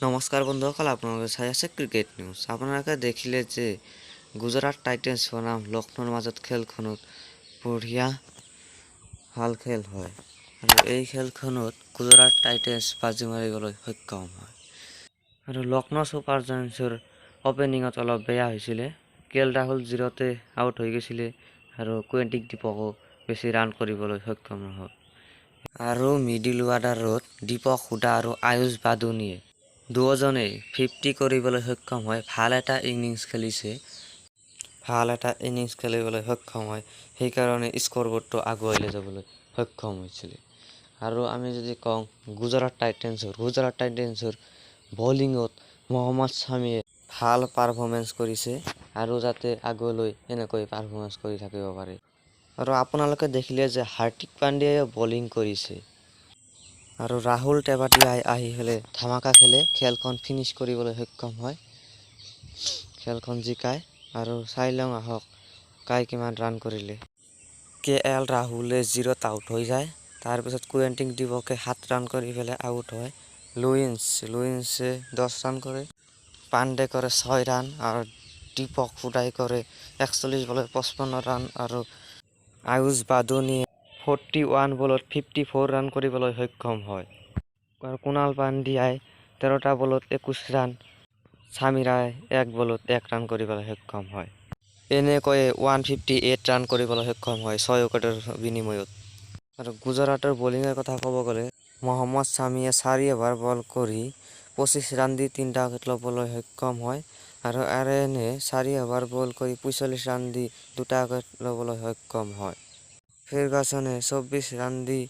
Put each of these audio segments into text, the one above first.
নমস্কাৰ বন্ধুসকল, আপোনালোকে চাই আছে ক্ৰিকেট নিউজ। আপোনালোকে দেখিলে যে গুজৰাট টাইটেন্স বনাম লক্ষ্ণৌৰ মাজত খেলখনত বঢ়িয়া ভাল খেল হয় আৰু এই খেলখনত গুজৰাট টাইটেন্স বাজি মাৰিবলৈ সক্ষম হয় আৰু লক্ষ্ণৌ ছুপাৰ জায়ান্টছৰ অপেনিঙত অলপ বেয়া হৈছিলে। কে এল ৰাহুল 0তে আউট হৈ গৈছিলে আৰু কুৱেণ্টিক দীপকো বেছি ৰান কৰিবলৈ সক্ষম নহ'ল আৰু মিডিল অৰ্ডাৰত দীপক হুডা আৰু আয়ুষ বাদুনিয়ে দুজনেই 50 কৰিবলৈ সক্ষম হয়। ভাল এটা ইনিংছ খেলিবলৈ সক্ষম হয়, সেইকাৰণে স্ক'ৰবোৰ্ডটো আগুৱাই লৈ যাবলৈ সক্ষম হৈছিলে। আৰু আমি যদি কওঁ গুজৰাট টাইটেন্সৰ বলিঙত মহম্মদ ছামীয়ে ভাল পাৰফৰ্মেঞ্চ কৰিছে আৰু যাতে আগলৈ এনেকৈ পাৰফৰ্মেঞ্চ কৰি থাকিব পাৰে। আৰু আপোনালোকে দেখিলে যে হাৰ্দিক পাণ্ডিয়াইও বলিং কৰিছে আৰু ৰাহুল তেৱাটিয়াই আহি পেলাই ধামাকা খেলে, খেলখন ফিনিছ কৰিবলৈ সক্ষম হয়, খেলখন জিকায়। আৰু চাই লওঁ আহক কিমান ৰান কৰিলে। কে এল ৰাহুলে 0ত আউট হৈ যায়, তাৰপিছত কুৱেণ্টিক দীপকে 7 ৰান কৰি পেলাই আউট হয়। লুইন্সে 10 ৰান কৰে, পাণ্ডে কৰে 6 ৰান আৰু দীপক হুডাই কৰে 41 বলত 55 ৰান আৰু আয়ুষ বাদুনিয়ে 41 বলত 54 ৰান কৰিবলৈ সক্ষম হয়। আৰু কুণাল পাণ্ডিয়াই 13টা বলত 21 ৰান, ছামীৰাই 1 বলত 1 ৰান কৰিবলৈ সক্ষম হয়। এনেকৈয়ে 158 ৰান কৰিবলৈ সক্ষম হয় 6 উইকেটৰ বিনিময়ত। আৰু গুজৰাটৰ বলিঙৰ কথা ক'ব গ'লে মহম্মদ ছামীয়ে 4 অভাৰ বল কৰি 25 ৰান দি 3টা উইকেট ল'বলৈ সক্ষম হয় আৰু আৰেনে 4 অভাৰ বল কৰি 45 ৰান দি 2টা উইকেট ল'বলৈ সক্ষম হয়। ফেৰগাছনে 24 ৰান দি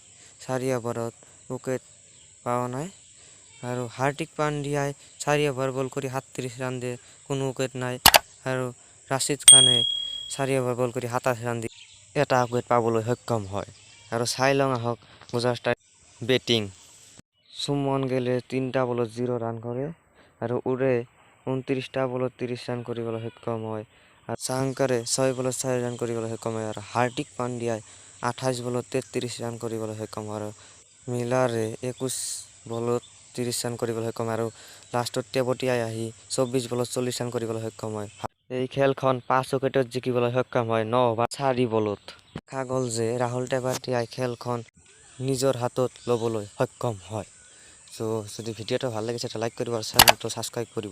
4 অভাৰত উইকেট পোৱা নাই আৰু হাৰ্দিক পাণ্ডিয়াই 4 অভাৰ বল কৰি 37 ৰান দিয়ে, কোনো উইকেট নাই আৰু ৰাছিদ খানে 4 অভাৰ বল কৰি 27 ৰান দি এটা উইকেট পাবলৈ সক্ষম হয়। আৰু চাই লওঁ আহক গুজৰাট বেটিং। সুমন গিলে 3টা বলত 0 ৰান কৰে আৰু উৰে 29টা বলত 30 ৰান কৰিবলৈ সক্ষম হয় আৰু চাংকাৰে 6 বলত 4 ৰান কৰিবলৈ সক্ষম হয় আৰু হাৰ্দিক পাণ্ডিয়াই 28 বলত 33 ৰান কৰিবলৈ সক্ষম হয় আৰু মিলাৰে 21 বলত 30 ৰান কৰিবলৈ সক্ষম হয় আৰু লাষ্টত তেৱটিয়াই আহি 24 বলত 40 ৰান কৰিবলৈ সক্ষম হয়। এই খেলখন 5 উইকেটত জিকিবলৈ সক্ষম হয় 9 অভাৰ 4 বলত। দেখা গ'ল যে ৰাহুল তেৱাটিয়াই খেলখন নিজৰ হাতত ল'বলৈ সক্ষম হয়। চ' যদি ভিডিঅ'টো ভাল লাগিছে লাইক কৰিব আৰু চেনেলটো ছাবস্ক্ৰাইব কৰিব।